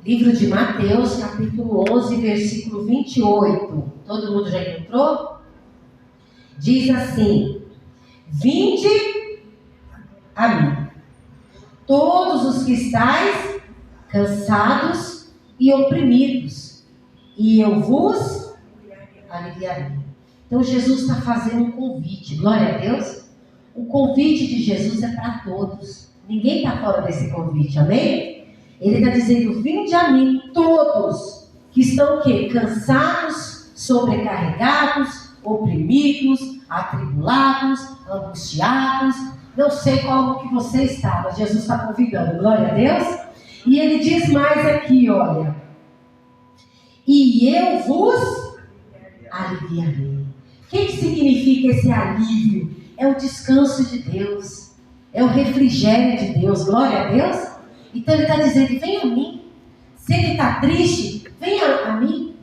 Livro de Mateus, capítulo 11, versículo 28. Todo mundo já encontrou? Diz assim: Vinde a mim, todos os que estáis cansados e oprimidos, e eu vos aliviarei. Então Jesus está fazendo um convite, glória a Deus. O convite de Jesus é para todos, ninguém está fora desse convite, amém? Ele está dizendo: vinde a mim todos que estão o quê? Cansados, sobrecarregados, oprimidos, atribulados, angustiados. Não sei como que você está, mas Jesus está convidando, glória a Deus. E ele diz mais aqui, olha: e eu vos aliviarei. O que significa esse alívio? É o descanso de Deus, é o refrigério de Deus, glória a Deus. Então ele está dizendo: vem a mim. Se ele está triste, venha a mim.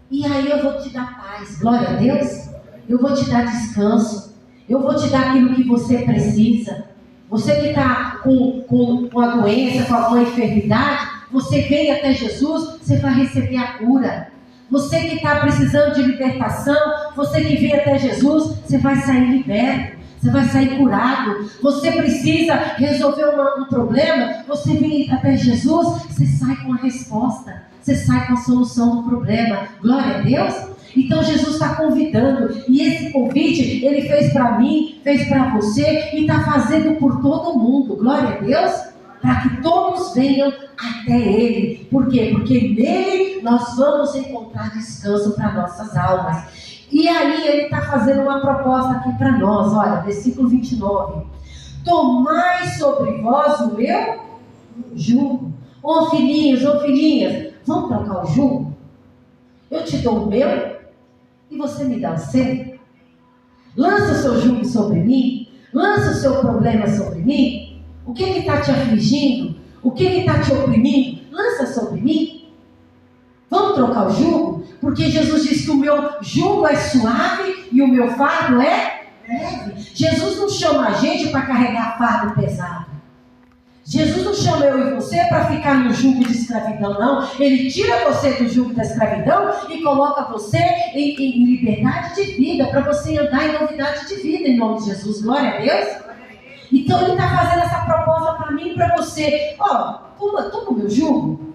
E aí eu vou te dar paz, glória a Deus. Eu vou te dar descanso. Eu vou te dar aquilo que você precisa. Você que está com a doença, com alguma enfermidade, você vem até Jesus, você vai receber a cura. Você que está precisando de libertação, você que vem até Jesus, você vai sair liberto. Você vai sair curado. Você precisa resolver um problema, você vem até Jesus, você sai com a resposta. Você sai com a solução do problema. Glória a Deus. Então Jesus está convidando. E esse convite ele fez para mim, fez para você e está fazendo por todo mundo. Glória a Deus. Para que todos venham até Ele. Por quê? Porque nele nós vamos encontrar descanso para nossas almas. E aí ele está fazendo uma proposta aqui para nós, olha, versículo 29. Tomai sobre vós o meu jugo. Ô filhinhos, ô filhinhas, vamos trocar o jugo? Eu te dou o meu e você me dá o seu. Lança o seu jugo sobre mim, lança o seu problema sobre mim. O que está te afligindo? O que está te oprimindo? Lança sobre mim. Vamos trocar o jugo? Porque Jesus disse que o meu jugo é suave e o meu fardo é leve. Jesus não chama a gente para carregar fardo pesado. Jesus não chama eu e você para ficar no jugo de escravidão, não. Ele tira você do jugo da escravidão e coloca você em liberdade de vida, para você andar em novidade de vida, em nome de Jesus. Glória a Deus. Então ele está fazendo essa proposta para mim e para você. Toma o meu jugo.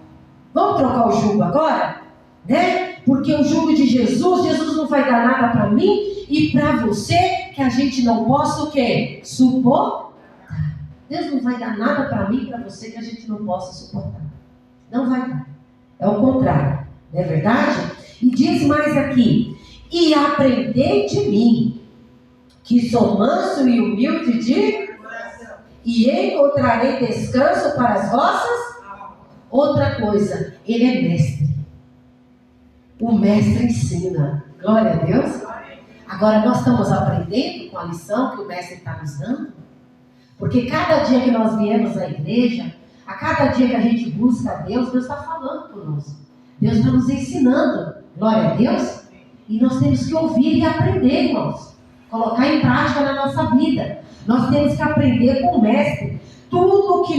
Vamos trocar o jugo agora? Né? Porque o jugo de Jesus não vai dar nada para mim e para você que a gente não possa o quê? Suportar. Deus não vai dar nada para mim e para você que a gente não possa suportar. Não vai dar. É o contrário. Não é verdade? E diz mais aqui: e aprendei de mim, que sou manso e humilde de coração, e encontrarei descanso para as vossas. Outra coisa, ele é mestre. O mestre ensina. Glória a Deus. Agora nós estamos aprendendo com a lição que o mestre está nos dando. Porque cada dia que nós viemos à igreja, a cada dia que a gente busca a Deus, Deus está falando conosco. Deus está nos ensinando. Glória a Deus. E nós temos que ouvir e aprender, irmãos. Colocar em prática na nossa vida. Nós temos que aprender com o mestre. Tudo que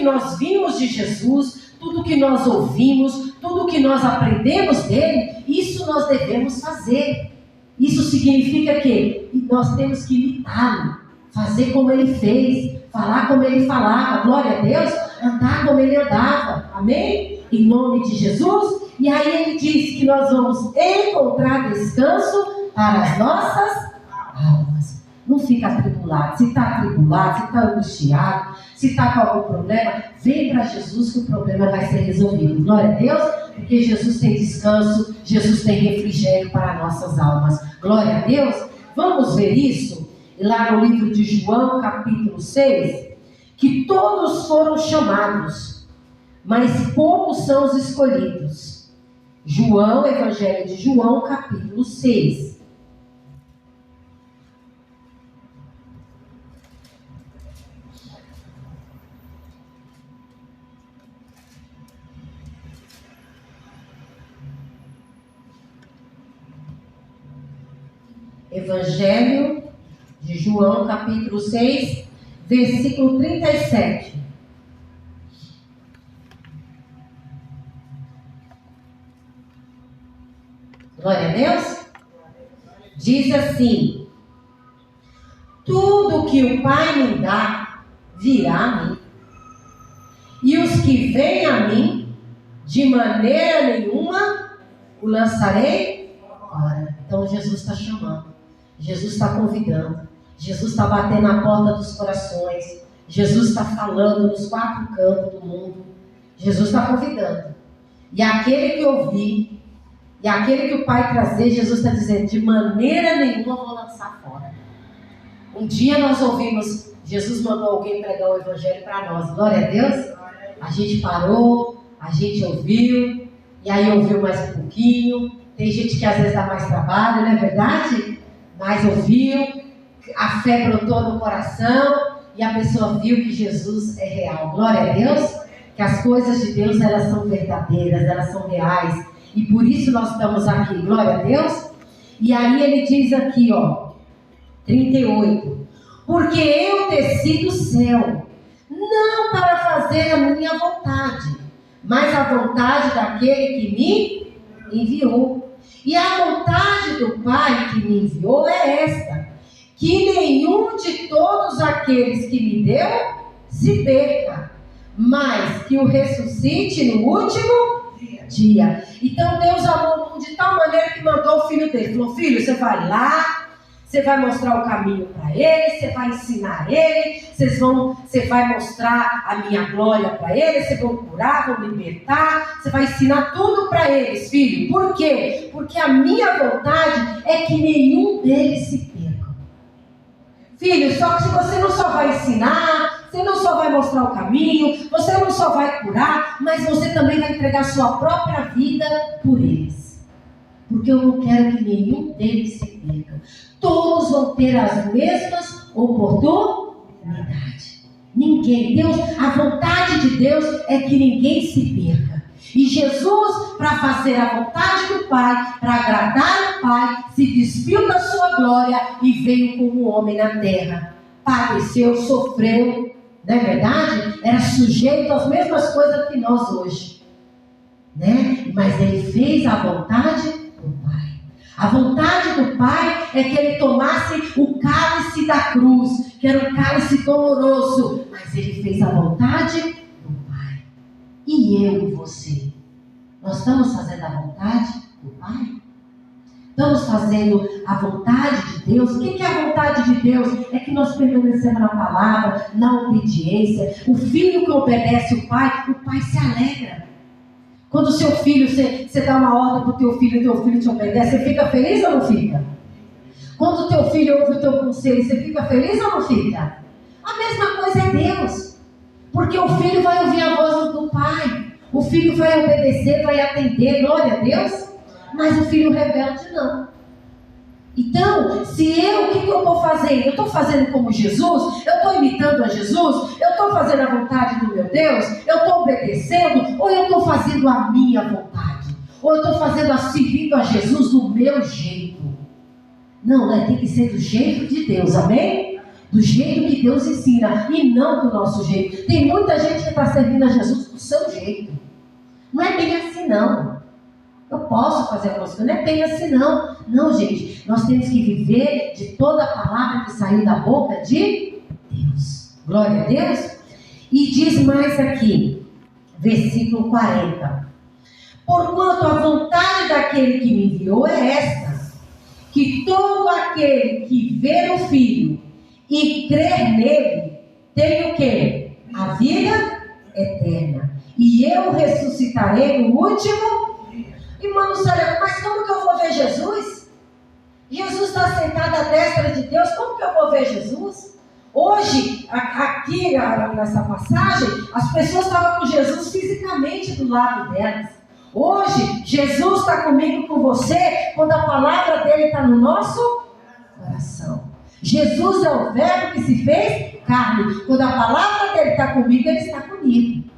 nós vimos de Jesus, tudo que nós ouvimos, tudo que nós aprendemos dele, isso nós devemos fazer. Isso significa que nós temos que imitá-lo, fazer como ele fez, falar como ele falava, glória a Deus, andar como ele andava, amém? Em nome de Jesus. E aí ele diz que nós vamos encontrar descanso para as nossas almas. Não fica atribulado. Se está atribulado, se está angustiado, se está com algum problema, vem para Jesus que o problema vai ser resolvido. Glória a Deus, porque Jesus tem descanso, Jesus tem refrigério para nossas almas. Glória a Deus. Vamos ver isso lá no livro de João, capítulo 6, que todos foram chamados, mas poucos são os escolhidos. João, Evangelho de João, capítulo 6. Evangelho de João, capítulo 6, versículo 37. Glória a Deus. Diz assim: tudo que o Pai me dá virá a mim, e os que vêm a mim, de maneira nenhuma o lançarei fora. Então Jesus está chamando, Jesus está convidando, Jesus está batendo na porta dos corações, Jesus está falando nos 4 cantos do mundo, Jesus está convidando. E aquele que ouvir, e aquele que o Pai trazer, Jesus está dizendo, de maneira nenhuma vou lançar fora. Um dia nós ouvimos, Jesus mandou alguém pregar o Evangelho para nós, glória a Deus. A gente parou, a gente ouviu, e aí ouviu mais um pouquinho. Tem gente que às vezes dá mais trabalho, não é verdade? Mas ouviu, a fé brotou no coração, e a pessoa viu que Jesus é real. Glória a Deus, que as coisas de Deus, elas são verdadeiras, elas são reais. E por isso nós estamos aqui, glória a Deus. E aí ele diz aqui, 38. Porque eu desci do céu, não para fazer a minha vontade, mas a vontade daquele que me enviou. E a vontade do Pai que me enviou é esta: que nenhum de todos aqueles que me deu se perca, mas que o ressuscite no último dia. Então Deus amou o mundo de tal maneira que mandou o Filho dele. Falou: filho, você vai lá, você vai mostrar o caminho para ele, você vai ensinar ele, você vai mostrar a minha glória para eles, vocês vão curar, vão libertar, você vai ensinar tudo para eles, filho. Por quê? Porque a minha vontade é que nenhum deles se perca. Filho, só que você não só vai ensinar, você não só vai mostrar o caminho, você não só vai curar, mas você também vai entregar sua própria vida por eles. Porque eu não quero que nenhum deles se perca. Todos vão ter as mesmas oportunidades. Ninguém, Deus, a vontade de Deus é que ninguém se perca. E Jesus, para fazer a vontade do Pai, para agradar o Pai, se despiu da sua glória e veio como homem na terra. Padeceu, sofreu, não é verdade? Era sujeito às mesmas coisas que nós hoje, né? Mas ele fez a vontade do Pai. A vontade do Pai é que ele tomasse o cálice da cruz, que era um cálice doloroso, mas ele fez a vontade do Pai. E eu e você, nós estamos fazendo a vontade do Pai? Estamos fazendo a vontade de Deus? O que é a vontade de Deus? É que nós permanecemos na palavra, na obediência. O filho que obedece o Pai se alegra. Quando o seu filho, você dá uma ordem para o teu filho te obedece, você fica feliz ou não fica? Quando o teu filho ouve o teu conselho, você fica feliz ou não fica? A mesma coisa é Deus. Porque o filho vai ouvir a voz do Pai. O filho vai obedecer, vai atender, glória a Deus. Mas o filho rebelde não. Então, o que eu estou fazendo? Eu estou fazendo como Jesus? Eu estou imitando a Jesus? Eu estou fazendo a vontade do meu Deus? Eu estou obedecendo? Ou eu estou fazendo a minha vontade? Ou eu estou servindo a Jesus do meu jeito? Não, tem que ser do jeito de Deus, amém? Do jeito que Deus ensina e não do nosso jeito. Tem muita gente que está servindo a Jesus do seu jeito. Não é bem assim não. Eu posso fazer a coisa, não é bem assim não. Não, gente, nós temos que viver de toda a palavra que saiu da boca de Deus. Glória a Deus. E diz mais aqui, versículo 40. Porquanto a vontade daquele que me enviou é esta, que todo aquele que ver o Filho e crer nele, tem o quê? A vida eterna. E eu ressuscitarei no último. Irmão Luciano, mas como que eu vou ver Jesus? Jesus está sentado à destra de Deus, como que eu vou ver Jesus? Hoje, aqui nessa passagem, as pessoas estavam com Jesus fisicamente do lado delas. Hoje, Jesus está comigo, com você, quando a palavra dele está no nosso coração. Jesus é o verbo que se fez carne. Quando a palavra dele está comigo, ele está comigo.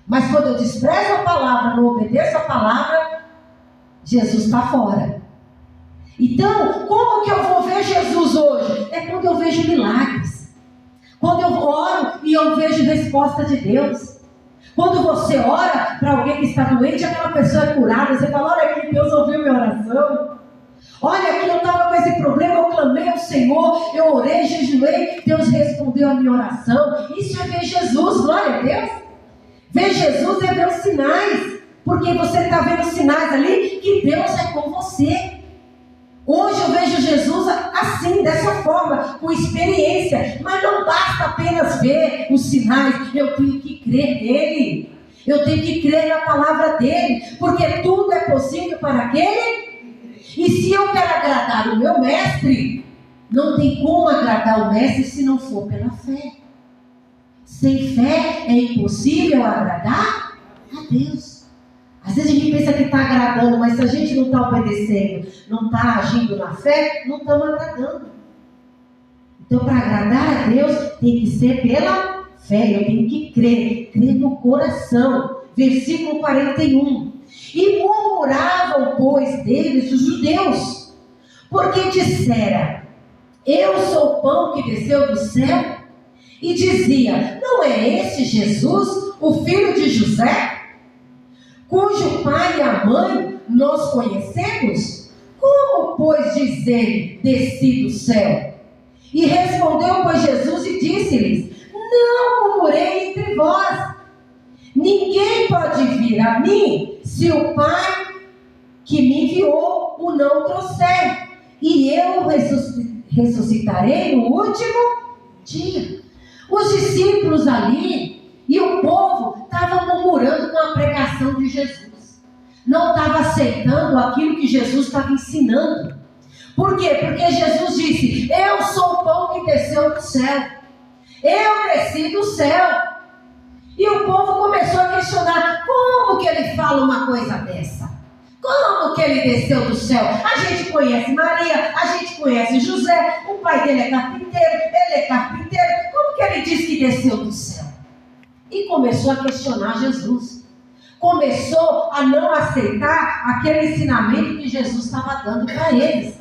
Mas quando eu desprezo a palavra, não obedeço a palavra, Jesus está fora. Então, como que eu vou ver Jesus hoje? É quando eu vejo milagres. Quando eu oro e eu vejo resposta de Deus. Quando você ora para alguém que está doente, aquela pessoa é curada. Você fala, olha aqui, Deus ouviu minha oração. Olha aqui, eu estava com esse problema, eu clamei ao Senhor, eu orei, jejuei, Deus respondeu a minha oração. Isso é ver Jesus, glória a Deus. Ver Jesus é ver os sinais, porque você está vendo sinais ali que Deus é com você. Hoje eu vejo Jesus assim, dessa forma, com experiência. Mas não basta apenas ver os sinais, eu tenho que crer nele. Eu tenho que crer na palavra dele, porque tudo é possível para aquele. E se eu quero agradar o meu mestre, não tem como agradar o mestre se não for pela fé. Sem fé é impossível agradar a Deus. Às vezes a gente pensa que está agradando, mas se a gente não está obedecendo, não está agindo na fé, não estamos agradando. Então, para agradar a Deus, tem que ser pela fé. Eu tenho que crer no coração. Versículo 41. E murmuravam, pois, deles os judeus, porque dissera, eu sou o pão que desceu do céu. E dizia, não é este Jesus, o filho de José, cujo pai e a mãe nós conhecemos? Como, pois, diz ele, desci do céu? E respondeu, pois, Jesus e disse-lhes, não murmurei entre vós. Ninguém pode vir a mim se o Pai que me enviou o não trouxer. E eu ressuscitarei no último dia. Os discípulos ali e o povo estavam murmurando com a pregação de Jesus. Não estava aceitando aquilo que Jesus estava ensinando. Por quê? Porque Jesus disse, eu sou o pão que desceu do céu. Eu desci do céu. E o povo começou a questionar, como que ele fala uma coisa dessa? Como que ele desceu do céu? A gente conhece Maria, a gente conhece José, o pai dele é carpinteiro, ele é carpinteiro. Como que ele diz que desceu do céu? E começou a questionar Jesus. Começou a não aceitar aquele ensinamento que Jesus estava dando para eles.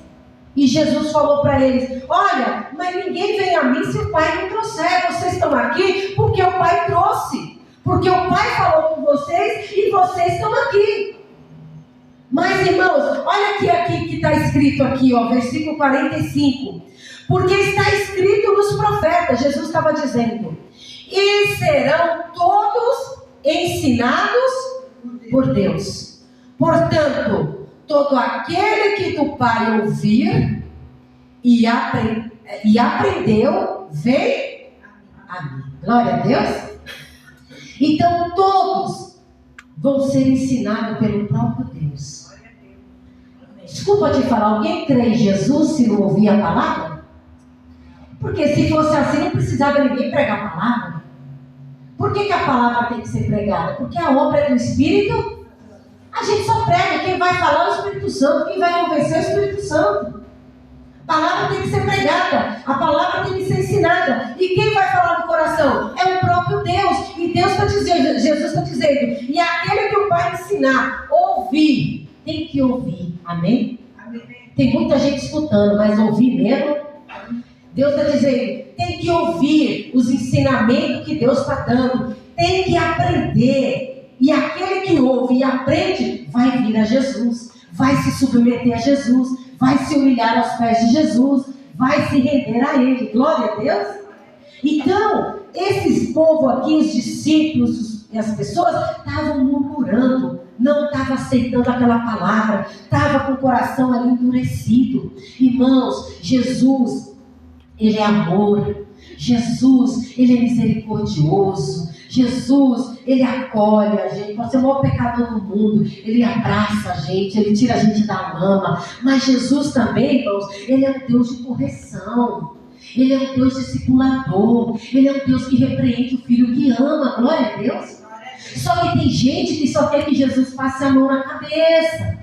E Jesus falou para eles, olha, mas ninguém vem a mim se o Pai não trouxer. Vocês estão aqui porque o Pai trouxe. Porque o Pai falou com vocês e vocês estão aqui. Mas, irmãos, olha aqui que está escrito aqui, ó, versículo 45. Porque está escrito nos profetas, Jesus estava dizendo, e serão todos ensinados por Deus. Portanto, todo aquele que do Pai ouvir e aprendeu, vem a mim. Glória a Deus. Então todos vão ser ensinados pelo próprio Deus. Desculpa te falar, alguém crê em Jesus se não ouvir a palavra? Porque se fosse assim, não precisava ninguém pregar a palavra. Por que a palavra tem que ser pregada? Porque a obra é do Espírito. A gente só prega, quem vai falar é o Espírito Santo, quem vai convencer é o Espírito Santo. A palavra tem que ser pregada, a palavra tem que ser ensinada. E quem vai falar no coração? É o próprio Deus. E Deus está dizendo, Jesus está dizendo, e aquele que o Pai ensinar, ouvir, tem que ouvir. Amém? Amém? Tem muita gente escutando, mas ouvir mesmo? Deus está dizendo, tem que ouvir os ensinamentos que Deus está dando, tem que aprender. E aquele que ouve e aprende, vai vir a Jesus, vai se submeter a Jesus, vai se humilhar aos pés de Jesus, vai se render a Ele. Glória a Deus. Então, esses povos aqui, os discípulos e as pessoas, estavam murmurando, não estavam aceitando aquela palavra, estavam com o coração ali endurecido. Irmãos, Jesus, Ele é amor. Jesus, Ele é misericordioso. Jesus, Ele acolhe a gente. Pode ser o maior pecador do mundo, Ele abraça a gente, Ele tira a gente da lama. Mas Jesus também, irmãos, Ele é um Deus de correção. Ele é um Deus discipulador. Ele é um Deus que repreende o filho que ama. Glória a Deus. Só que tem gente que só quer que Jesus passe a mão na cabeça.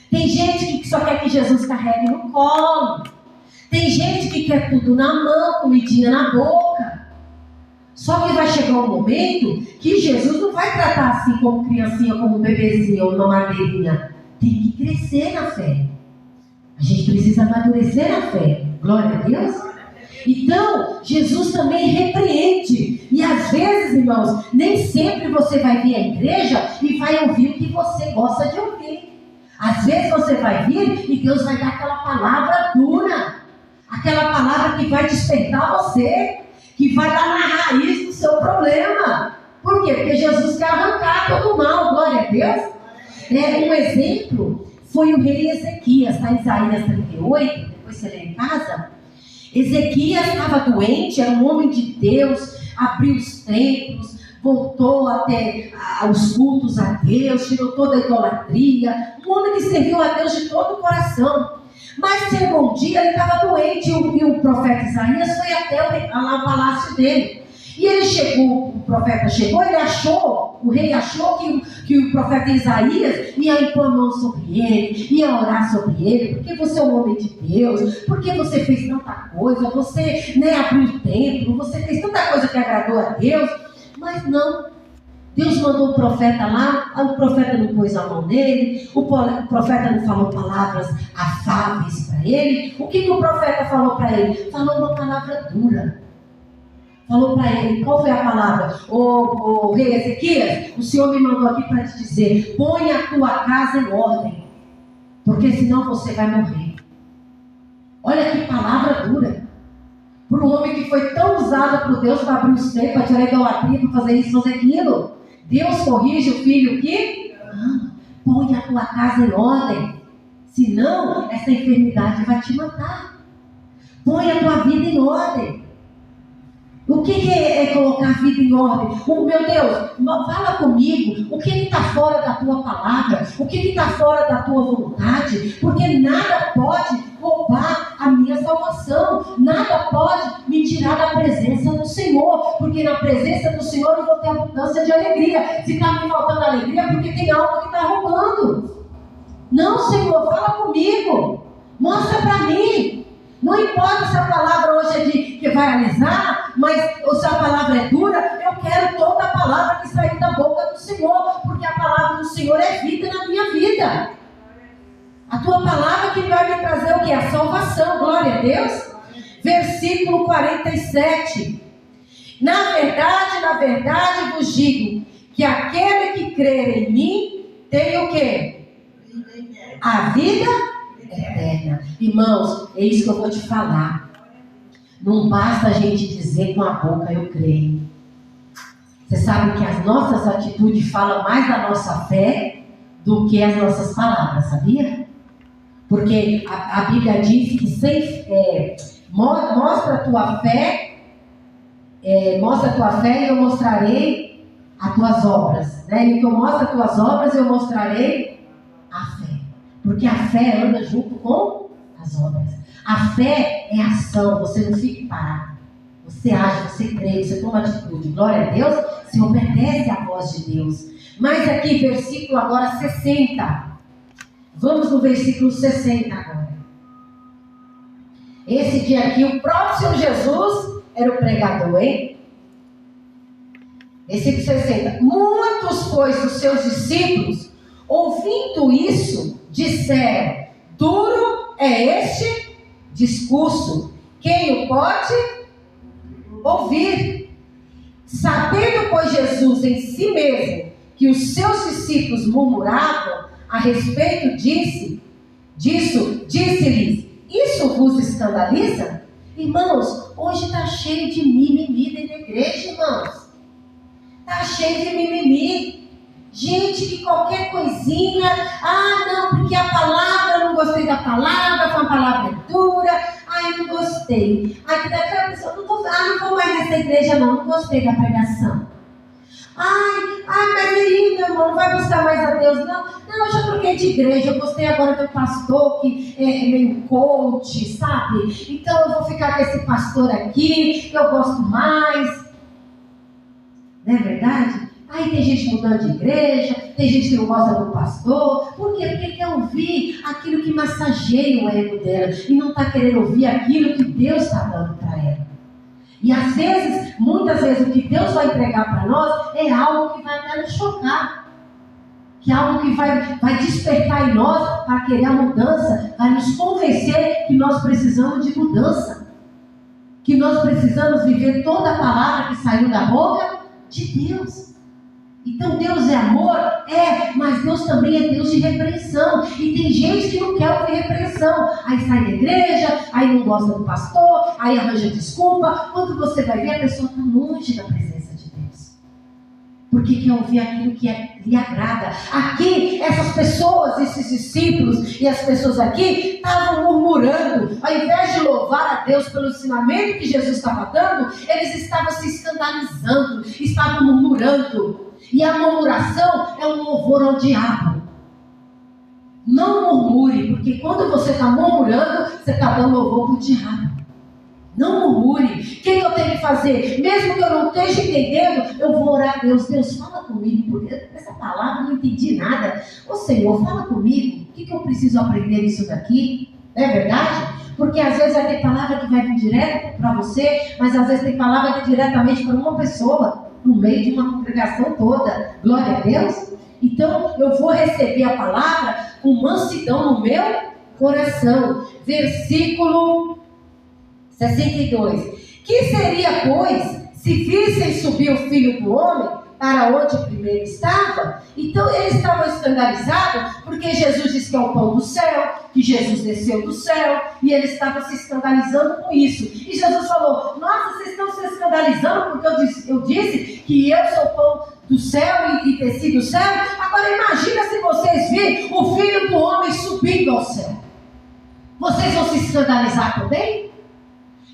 Tem gente que só quer que Jesus carregue no colo. Tem gente que quer tudo na mão, comidinha na boca. Só que vai chegar um momento que Jesus não vai tratar assim como criancinha, como bebezinho ou mamadeirinha. Tem que crescer na fé. A gente precisa amadurecer na fé. Glória a Deus. Então, Jesus também repreende. E E às vezes, irmãos, nem sempre você vai vir à igreja e vai ouvir o que você gosta de ouvir. Às vezes você vai vir e Deus vai dar aquela palavra dura, aquela palavra que vai despertar você, que vai dar na raiz do seu problema. Por quê? Porque Jesus quer arrancar todo o mal, glória a Deus. Um exemplo foi o rei Ezequias, está em Isaías 38, depois você lê em casa. Ezequias estava doente, era um homem de Deus, abriu os templos, voltou até os cultos a Deus, tirou toda a idolatria, um homem que serviu a Deus de todo o coração. Mas chegou um dia, ele estava doente, e o profeta Isaías foi até o palácio dele. E ele chegou, o profeta chegou, o rei achou que o profeta Isaías ia impor a mão sobre ele, ia orar sobre ele, porque você é um homem de Deus, porque você fez tanta coisa, você abriu o templo, você fez tanta coisa que agradou a Deus. Mas não, Deus mandou o profeta lá, o profeta não pôs a mão nele, o profeta não falou palavras afáveis para ele. O que o profeta falou para ele? Falou uma palavra dura. Falou para ele, qual foi a palavra? O rei Ezequias, o Senhor me mandou aqui para te dizer, põe a tua casa em ordem, porque senão você vai morrer. Olha que palavra dura. Para um homem que foi tão usado por Deus para abrir os tempos, para tirar a idolatria, para fazer isso, fazer aquilo. Deus corrige o filho que ama. Põe a tua casa em ordem, senão essa enfermidade vai te matar. Põe a tua vida em ordem. O que é colocar a vida em ordem? Meu Deus, fala comigo. O que está fora da tua palavra? O que está fora da tua vontade? Porque nada pode roubar a minha salvação. Nada pode me tirar da presença do Senhor. Porque na presença do Senhor eu vou ter abundância de alegria. Se está me faltando alegria, é porque tem algo que está roubando. Não, Senhor, fala comigo. Mostra para mim. Não importa se a palavra hoje é que vai alisar, mas se a palavra é dura, eu quero toda a palavra que sair da boca do Senhor, porque a palavra do Senhor é vida na minha vida. A tua palavra que vai me trazer o que? A salvação, glória a Deus. Versículo 47. Na verdade vos digo, que aquele que crer em mim, tem o quê? A vida eterna. Irmãos, é isso que eu vou te falar. Não basta a gente dizer com a boca eu creio. Você sabe que as nossas atitudes falam mais da nossa fé do que as nossas palavras, sabia? Porque a Bíblia diz que mostra a tua fé e eu mostrarei as tuas obras, né? E que eu mostro as tuas obras eu mostrarei a fé. Porque a fé anda junto com as obras. A fé é ação, você não fica parado. Você age, você crê, você toma atitude. Glória a Deus, você obedece à voz de Deus. Mas aqui, versículo agora 60. Vamos no versículo 60 agora. Esse dia aqui, o próprio Senhor Jesus era o pregador, hein? Versículo 60. Muitos, pois, dos seus discípulos, ouvindo isso, disseram: duro é este discurso, quem o pode ouvir? Sabendo, pois, Jesus em si mesmo que os seus discípulos murmuravam a respeito disso, disse-lhes: isso vos escandaliza? Irmãos, hoje está cheio de mimimi dentro da igreja, irmãos. Está cheio de mimimi. Gente que qualquer coisinha, não, porque a palavra, eu não gostei da palavra, foi uma palavra dura, eu não gostei. Aí daquela pessoa, não vou mais nessa igreja não gostei da pregação. Mas aí, meu irmão, não vai buscar mais a Deus, não. Não, eu já troquei de igreja, eu gostei agora do pastor que é meio coach, sabe? Então eu vou ficar com esse pastor aqui, que eu gosto mais. Não é verdade? Aí tem gente mudando de igreja, tem gente que não gosta do pastor. Por quê? Porque quer ouvir aquilo que massageia o ego dela e não está querendo ouvir aquilo que Deus está dando para ela. E às vezes, muitas vezes, o que Deus vai entregar para nós é algo que vai até nos chocar. Que é algo que vai despertar em nós para querer a mudança, vai nos convencer que nós precisamos de mudança. que nós precisamos viver toda a palavra que saiu da boca de Deus. Então Deus é amor? É, mas Deus também é Deus de repreensão. E tem gente que não quer ouvir repreensão. Aí sai da igreja, aí não gosta do pastor, aí arranja desculpa. Quando você vai ver, a pessoa está longe da presença de Deus. Porque quer ouvir aquilo que lhe agrada. Aqui, essas pessoas, esses discípulos e as pessoas aqui estavam murmurando. Ao invés de louvar a Deus pelo ensinamento que Jesus estava dando, eles estavam se escandalizando, estavam murmurando. E a murmuração é um louvor ao diabo. Não murmure, porque quando você está murmurando, você está dando louvor para o diabo. Não murmure. O que eu tenho que fazer? Mesmo que eu não esteja entendendo, eu vou orar a Deus. Deus, fala comigo, porque essa palavra eu não entendi nada. Ô Senhor, fala comigo. O que eu preciso aprender isso daqui? Não é verdade? Porque às vezes vai ter palavra que vai vir direto para você, mas às vezes tem palavra que vai diretamente para uma pessoa, no meio de uma congregação toda. Glória a Deus. Então eu vou receber a palavra com mansidão no meu coração. Versículo 62. Que seria, pois, se vissem subir o Filho do Homem para onde primeiro estava? Então eles estavam escandalizados porque Jesus disse que é o pão do céu, que Jesus desceu do céu, e eles estavam se escandalizando com isso. E Jesus falou: nossa, vocês estão se escandalizando porque eu disse que eu sou o pão do céu e desci do céu? Agora imagina se vocês virem o Filho do Homem subindo ao céu. Vocês vão se escandalizar também?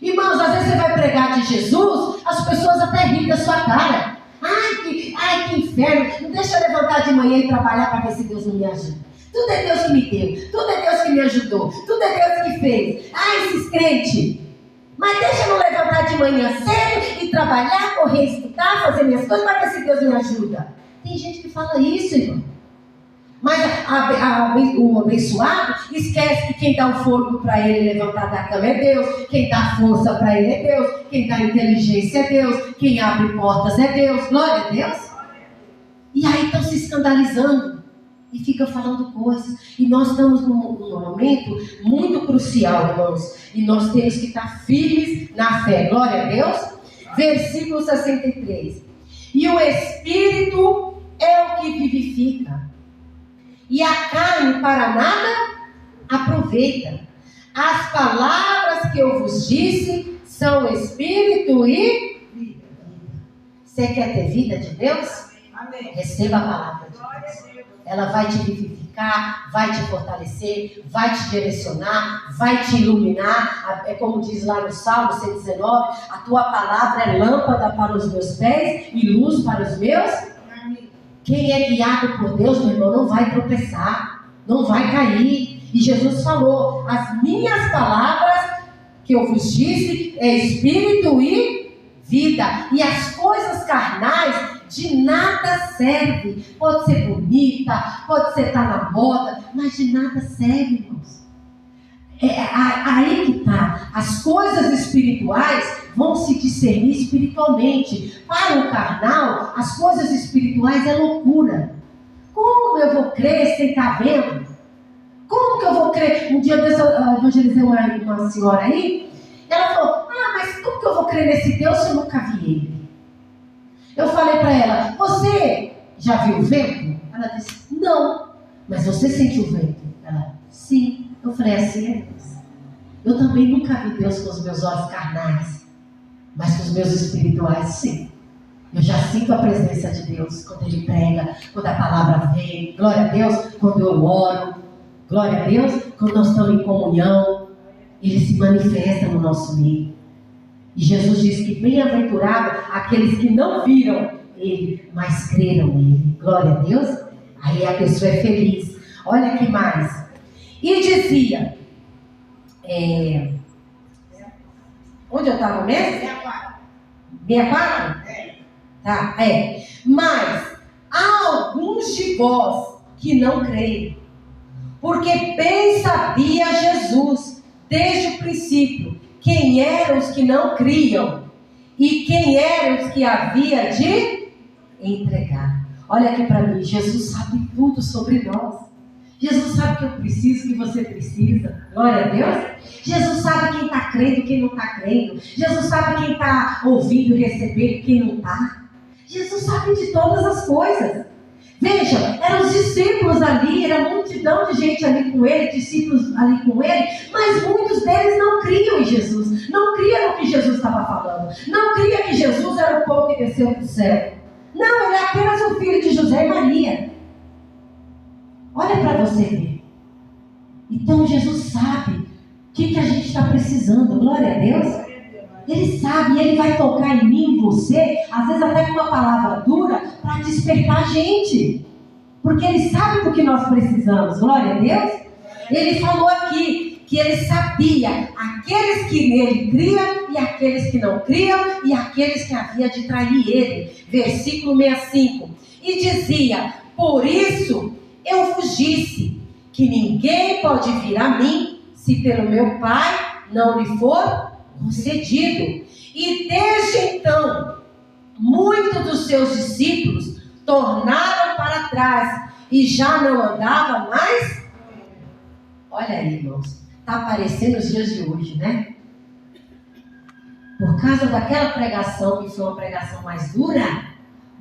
Irmãos, às vezes você vai pregar de Jesus, as pessoas até riem da sua cara. Ai, que inferno. Não deixa eu levantar de manhã e trabalhar para ver se Deus não me ajuda. Tudo é Deus que me deu. Tudo é Deus que me ajudou. Tudo é Deus que fez. Ai, esses crentes. Mas deixa eu levantar de manhã cedo e trabalhar, correr, estudar, fazer minhas coisas para ver se Deus me ajuda. Tem gente que fala isso, irmão. Mas o abençoado esquece que quem dá o fôlego para ele levantar da cama é Deus, quem dá força para ele é Deus, quem dá inteligência é Deus, quem abre portas é Deus. Glória a Deus. E aí estão se escandalizando e ficam falando coisas. E nós estamos num momento muito crucial, irmãos, e nós temos que estar firmes na fé. Glória a Deus. Versículo 63. E o Espírito é o que vivifica, e a carne para nada aproveita. As palavras que eu vos disse são espírito e vida. Você quer ter vida de Deus? Amém. Receba a palavra de Deus. Ela vai te vivificar, vai te fortalecer, vai te direcionar, vai te iluminar. É como diz lá no Salmo 119, a tua palavra é lâmpada para os meus pés e luz para os meus. Quem é guiado por Deus, meu irmão, não vai tropeçar, não vai cair. E Jesus falou: as minhas palavras que eu vos disse é espírito e vida. E as coisas carnais de nada servem. Pode ser bonita, pode ser estar na moda, mas de nada serve, irmãos. É aí que está. As coisas espirituais vão se discernir espiritualmente. Para o carnal, as coisas espirituais é loucura. Como eu vou crer sem estar vendo? Como que eu vou crer? Um dia eu evangelizei uma senhora aí, ela falou: mas como que eu vou crer nesse Deus se eu nunca vi ele? Eu falei para ela: você já viu o vento? Ela disse: não. Mas você sentiu o vento? Ela: sim. Eu falei: assim é Deus. Eu também nunca vi Deus com os meus olhos carnais, mas com os meus espirituais, sim. Eu já sinto a presença de Deus quando Ele prega, quando a palavra vem. Glória a Deus. Quando eu oro. Glória a Deus. Quando nós estamos em comunhão, Ele se manifesta no nosso meio. E Jesus diz que bem-aventurado aqueles que não viram Ele, mas creram nele. Glória a Deus. Aí a pessoa é feliz. Olha que mais. E dizia, onde eu estava mesmo? 64? Tá, Mas há alguns de vós que não creem, porque bem sabia Jesus, desde o princípio, quem eram os que não criam e quem eram os que havia de entregar. Olha aqui para mim, Jesus sabe tudo sobre nós. Jesus sabe que eu preciso, que você precisa. Glória a Deus. Jesus sabe quem está crendo e quem não está crendo. Jesus sabe quem está ouvindo e recebendo e quem não está. Jesus sabe de todas as coisas. Veja, eram os discípulos ali, era uma multidão de gente ali com ele, discípulos ali com ele, mas muitos deles não criam em Jesus, não criam no que Jesus estava falando, não criam que Jesus era o pão que desceu do céu. Não, ele é apenas o filho de José e Maria. Olha para você ver. Então Jesus sabe o que a gente está precisando, glória a Deus. Ele sabe, ele vai tocar em mim, em você, às vezes até com uma palavra dura, para despertar a gente. Porque ele sabe do que nós precisamos, glória a Deus. Ele falou aqui que ele sabia aqueles que nele criam e aqueles que não criam e aqueles que havia de trair ele. Versículo 65. E dizia, por isso eu vos disse que ninguém pode vir a mim se pelo meu Pai não lhe for concedido. E desde então, muitos dos seus discípulos tornaram para trás e já não andava mais. Olha aí, irmãos, está aparecendo os dias de hoje, né? Por causa daquela pregação, que foi uma pregação mais dura,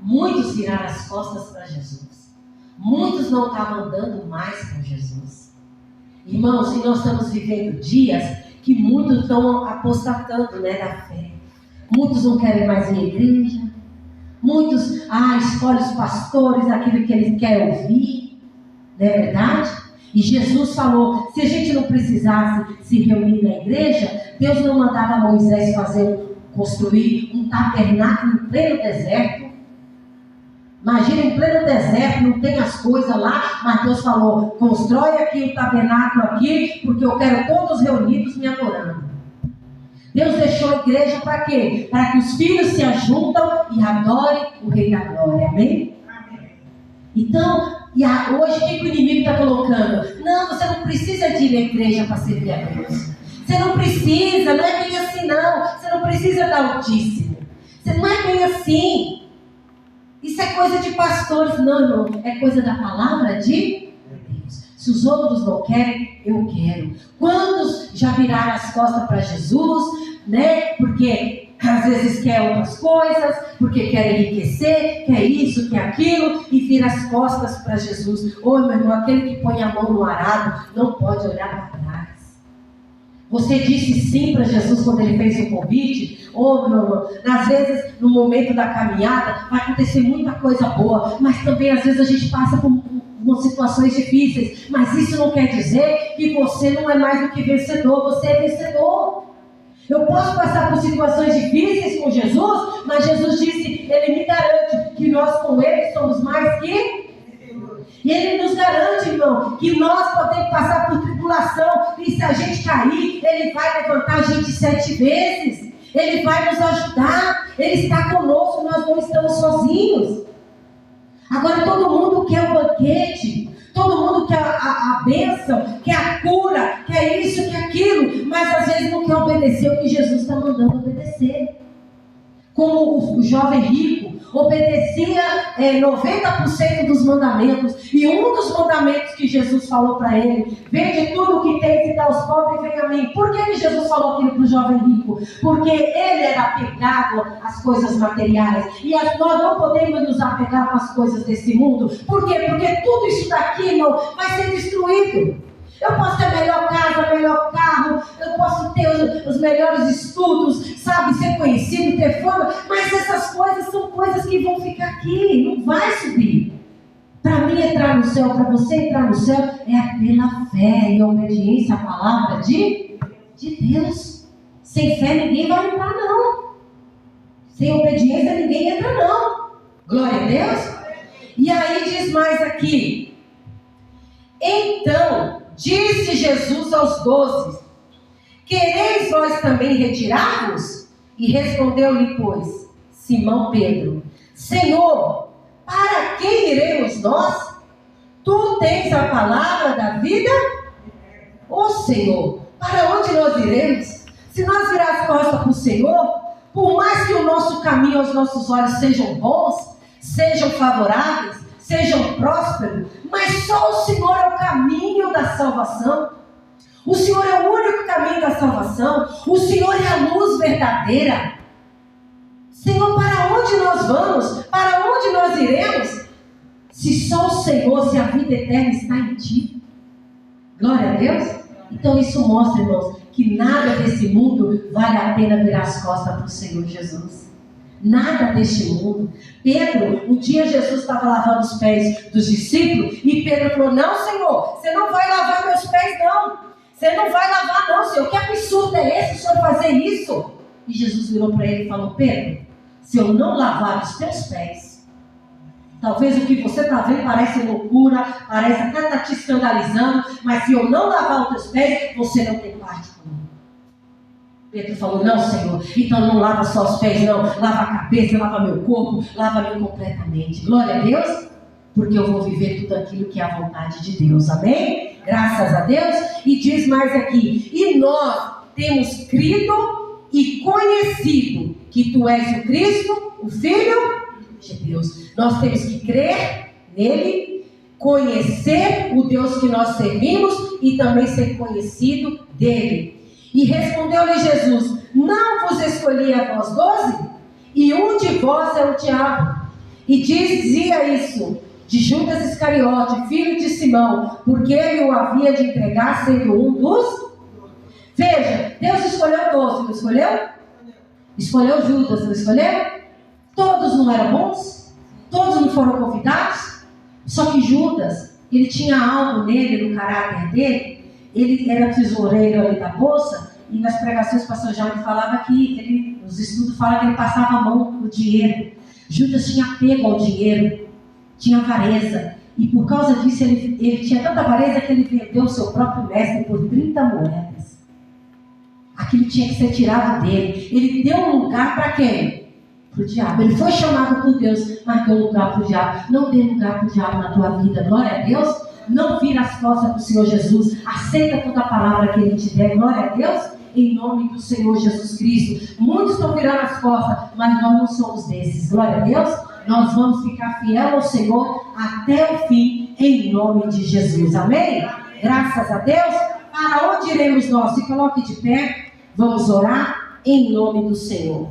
muitos viraram as costas para Jesus. Muitos não estavam andando mais com Jesus. Irmãos, e nós estamos vivendo dias que muitos estão apostatando, né, da fé. Muitos não querem mais ir à igreja. Muitos, escolhem os pastores, aquilo que eles querem ouvir. Não é verdade? E Jesus falou, se a gente não precisasse se reunir na igreja, Deus não mandava Moisés construir um tabernáculo em pleno deserto. Imagina, em pleno deserto, não tem as coisas lá, mas Deus falou, constrói aqui o tabernáculo aqui, porque eu quero todos reunidos me adorando. Deus deixou a igreja para quê? Para que os filhos se ajuntam e adorem o Rei da Glória, amém? Amém. Então, hoje o que o inimigo está colocando? Não, você não precisa de ir na igreja para servir a Deus. Você não precisa, não é bem assim não. Você não precisa dar Altíssimo. Você não é bem assim. Isso é coisa de pastores, não, irmão. É coisa da palavra de Deus. Se os outros não querem, eu quero. Quantos já viraram as costas para Jesus, né? Porque às vezes quer outras coisas, porque quer enriquecer, quer isso, quer aquilo, e vira as costas para Jesus. Ô, meu irmão, aquele que põe a mão no arado não pode olhar para trás. Você disse sim para Jesus quando ele fez o convite? Ô, meu irmão, às vezes no momento da caminhada vai acontecer muita coisa boa, mas também às vezes a gente passa por situações difíceis, mas isso não quer dizer que você não é mais do que vencedor, você é vencedor. Eu posso passar por situações difíceis com Jesus, mas Jesus disse, ele me garante que nós com ele somos mais que... E ele nos garante, irmão, que nós podemos passar por tribulação, e se a gente cair, ele vai levantar a gente 7 vezes, ele vai nos ajudar, ele está conosco, nós não estamos sozinhos. Agora todo mundo quer o banquete, todo mundo quer a bênção, quer a cura, quer isso, quer aquilo, mas às vezes não quer obedecer o que Jesus está mandando obedecer. Como o jovem rico obedecia 90% dos mandamentos, e um dos mandamentos que Jesus falou para ele, vende tudo o que tem e dá aos pobres e vem a mim. Por que Jesus falou aquilo para o jovem rico? Porque ele era apegado às coisas materiais, e nós não podemos nos apegar com as coisas desse mundo. Por quê? Porque tudo isso daqui, irmão, vai ser destruído. Eu posso ter a melhor casa, o melhor carro, eu posso ter os melhores estudos, sabe, ser conhecido, ter fama, mas essas coisas são coisas que vão ficar aqui, não vai subir. Para mim entrar no céu, para você entrar no céu, é pela fé e obediência à palavra de Deus. Sem fé ninguém vai entrar não. Sem obediência ninguém entra não. Glória a Deus. E aí diz mais aqui, então disse Jesus aos 12, quereis vós também retirar-vos? E respondeu-lhe, pois, Simão Pedro, Senhor, para quem iremos nós? Tu tens a palavra da vida? Ô Senhor, para onde nós iremos? Se nós virar as costas para o Senhor, por mais que o nosso caminho aos nossos olhos sejam bons, sejam favoráveis, sejam prósperos, mas só o Senhor é o caminho da salvação. O Senhor é o único caminho da salvação. O Senhor é a luz verdadeira. Senhor, para onde nós vamos? Para onde nós iremos? Se só o Senhor, se a vida eterna está em ti. Glória a Deus. Então isso mostra, irmãos, que nada desse mundo vale a pena virar as costas para o Senhor Jesus. Nada deste mundo. Pedro, um dia Jesus estava lavando os pés dos discípulos e Pedro falou: não, Senhor, você não vai lavar meus pés, não. Você não vai lavar, não, Senhor. Que absurdo é esse, o Senhor fazer isso? E Jesus virou para ele e falou: Pedro, se eu não lavar os teus pés, talvez o que você está vendo parece loucura, parece até estar te escandalizando, mas se eu não lavar os teus pés, você não tem parte comigo. Pedro falou: não, Senhor, então não lava só os pés, não. Lava a cabeça, lava meu corpo, lava-me completamente. Glória a Deus, porque eu vou viver tudo aquilo que é a vontade de Deus. Amém? Graças a Deus. E diz mais aqui: e nós temos crido e conhecido que tu és o Cristo, o Filho de Deus. Nós temos que crer nele, conhecer o Deus que nós servimos e também ser conhecido dele. E respondeu-lhe Jesus: não vos escolhi a vós 12? E um de vós é o diabo. E dizia isso de Judas Iscariote, filho de Simão, porque ele o havia de entregar, sendo um dos... Veja, Deus escolheu 12, não escolheu? Escolheu Judas, não escolheu? Todos não eram bons? Todos não foram convidados? Só que Judas, ele tinha algo nele, no caráter dele. Ele era tesoureiro ali da bolsa, e nas pregações o pastor Jaime falava que ele, os estudos falam que ele passava a mão no dinheiro. Judas tinha apego ao dinheiro, tinha avareza, e por causa disso ele tinha tanta avareza que ele vendeu o seu próprio mestre por 30 moedas. Aquilo tinha que ser tirado dele. Ele deu um lugar para quem? Para o diabo. Ele foi chamado por Deus, mas deu lugar para o diabo. Não dê lugar para o diabo na tua vida. Glória a Deus. Não vira as costas para o Senhor Jesus. Aceita toda a palavra que Ele te der. Glória a Deus. Em nome do Senhor Jesus Cristo. Muitos estão virando as costas, mas nós não somos desses. Glória a Deus. Nós vamos ficar fiel ao Senhor até o fim, em nome de Jesus. Amém? Graças a Deus. Para onde iremos nós? Se coloque de pé. Vamos orar em nome do Senhor.